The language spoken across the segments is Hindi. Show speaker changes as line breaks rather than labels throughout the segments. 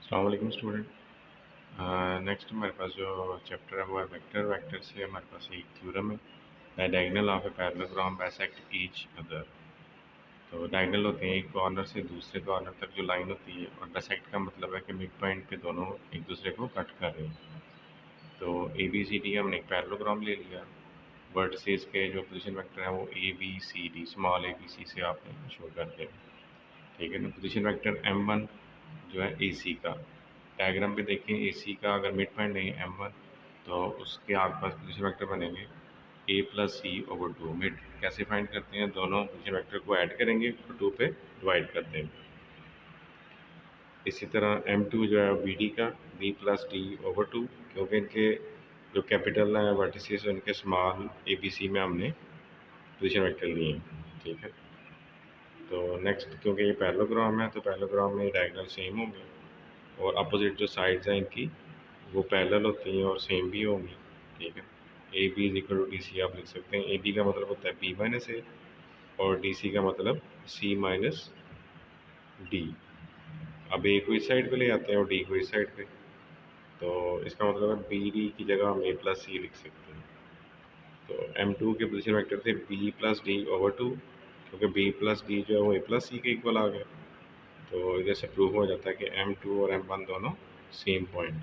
अस्सलाम वालेकुम स्टूडेंट। नेक्स्ट हमारे पास जो चैप्टर है वो है वेक्टर। वेक्टर से हमारे पास एक थ्योरम है, the diagonal of a parallelogram bisect each other. तो डायगोनल होते हैं एक कॉर्नर से दूसरे कॉर्नर तक जो लाइन होती है, और बाइसेक्ट का मतलब है कि मिड पॉइंट पे दोनों एक दूसरे को कट कर रहे हैं। तो ए बी सी डी हमने एक पैरेललोग्राम ले लिया। वर्टिसेस के जो पोजीशन वेक्टर हैं वो A B C D, small A B C से आपने शो कर दिया। ठीक है ना। पोजीशन वेक्टर M1 जो है AC का, डायग्राम पे देखें AC का अगर मिड पॉइंट नहीं M1 तो उसके आसपास पोजीशन वेक्टर बनेंगे A plus C over 2। Mid कैसे फाइंड करते हैं, दोनों पोजीशन वेक्टर को ऐड करेंगे और 2 पे डिवाइड कर देंगे। इसी तरह M2 जो है BD का B प्लस डी ओवर 2, क्योंकि इनके जो कैपिटल हैं वर्टिसेस उनके स्मॉल ABC में हमने पोजीशन वेक्टर लिए हैं। ठीक है। तो नेक्स्ट, क्योंकि ये पैरेललोग्राम है तो पैरेललोग्राम में डायगोनल सेम होंगे, और अपोजिट जो साइड्स हैं इनकी वो पैरेलल होती हैं और सेम भी होंगी। ठीक है। A B is equal to D C आप लिख सकते हैं। ए बी का मतलब होता है बी माइनस ए, और डी सी का मतलब सी माइनस डी। अब ए को इस साइड पे ले आते हैं और डी को इस साइड पे, तो इसका मतलब है बी डी की जगह हम ए प्लस सी लिख सकते हैं। तो M2 के पोजीशन वेक्टर थे बी प्लस डी ओवर 2, क्योंकि बी प्लस डी जो है वो ए प्लस सी के इक्वल आ गया। तो इधर से प्रूव हो जाता है कि M2 और M1 दोनों सेम पॉइंट,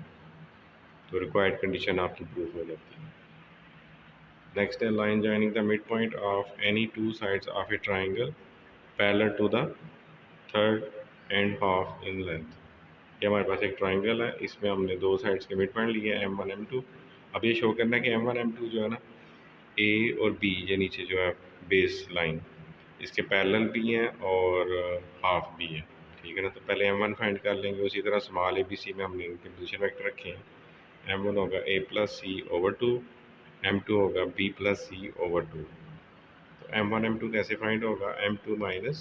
तो रिक्वायर्ड कंडीशन आपकी प्रूव हो जाती है। नेक्स्ट है line joining the mid point of any two sides of a triangle parallel to the third and half in length. ये हमारे पास एक ट्राइंगल है, इसमें हमने दो साइड्स के मिड पॉइंट लिए M1 M2। अब ये शो करना है कि M1 M2 जो है ना, ए और बी ये नीचे जो है बेस लाइन इसके पैरेलल भी हैं और हाफ भी है। ठीक है ना। तो पहले M1 फाइंड कर लेंगे। उसी तरह स्मॉल ए बी सी में हमने इनके पोजीशन वेक्टर रखे हैं। M1 होगा A plus C over 2, M2 होगा B प्लस सी ओवर 2। तो M1 M2 कैसे फाइंड होगा, M2 माइनस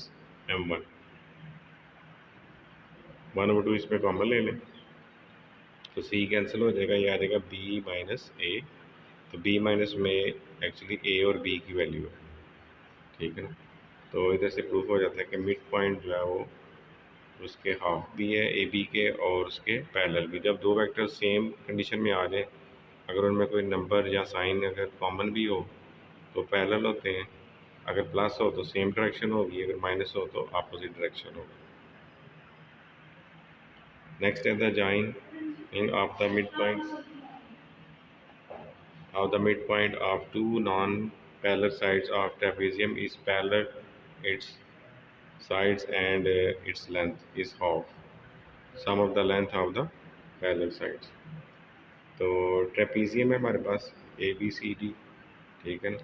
M1, 1/2 इसमें कॉमन ले लें तो C कैंसिल हो जाएगा, ये आ जाएगा B माइनस A। तो B माइनस में एक्चुअली A और B की वैल्यू है। ठीक है ना। तो इधर से प्रूफ हो जाता है कि मिड पॉइंट जो है वो उसके हाफ भी है ए बी के और उसके पैरेलल भी। जब दो वेक्टर सेम कंडीशन में आ जाए, अगर उनमें कोई नंबर या साइन अगर कॉमन भी हो तो पैरेलल होते हैं, अगर प्लस हो तो सेम डायरेक्शन होगी, अगर माइनस हो तो अपोजिट डायरेक्शन होगी। नेक्स्ट है the joining of the mid point of two non-parallel sides of trapezium is parallel its sides and its length is half sum of the length of the parallel sides। तो ट्रेपीजियम है हमारे पास ए बी सी डी। ठीक है ना।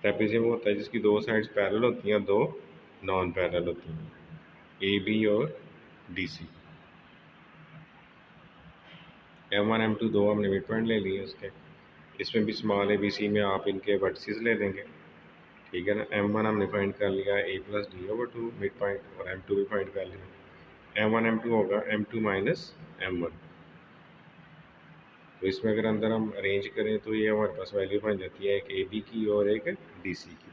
ट्रेपीजियम होता है जिसकी दो साइड्स पैरेलल होती हैं, दो नॉन पैरेलल होती हैं, ए बी और डी सी। M1 M2 दो हमने मिड पॉइंट ले लिए उसके, इसमें भी स्मॉल ए बी सी में आप इनके वर्टिसेस ले लेंगे। ठीक है ना। M1 हमने फाइंड कर लिया A plus D over 2 mid point, और M2 भी फाइंड कर लिया। M1 M2 होगा M2 माइनस M1। तो इसमें अगर अंदर हम अरेंज करें तो ये हमारे पास वैल्यू बन जाती है एक AB की और एक DC की।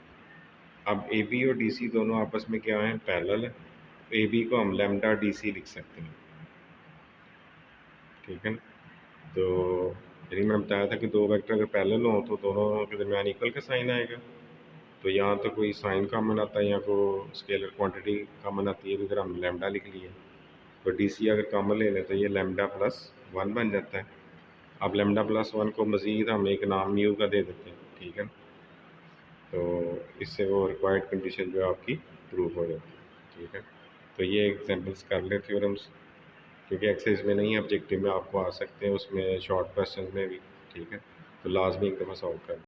अब AB और DC दोनों आपस में क्या है, पैरेलल है, तो AB को हम लैम्डा DC लिख सकते हैं। ठीक है ना। तो यदि मैंने बताया था कि दो वेक्टर अगर पैरेलल हो तो दोनों के दरमियान इक्वल का साइन आएगा। तो यहाँ तो कोई साइन कॉमन आता है या कोई स्केलर क्वांटिटी कॉमन आती है, तो इधर हम लैम्डा लिख लिए। तो DC अगर कॉमन ले लें तो ये लैम्डा प्लस 1 बन जाता है। अब लैम्डा प्लस 1 को मज़ीद हम एक नाम म्यू का दे देते हैं। ठीक है। तो इससे वो रिक्वायर्ड कंडीशन जो है आपकी प्रूव हो जाती है। ठीक है। तो ये एग्जांपल्स कर लें थ्योरम्स, क्योंकि एक्सरसाइज में नहीं ऑब्जेक्टिव में आपको आ सकते हैं, उसमें शॉर्ट क्वेश्चन में भी। ठीक है। तो लाजमी एक दफ़ा सॉल्व कर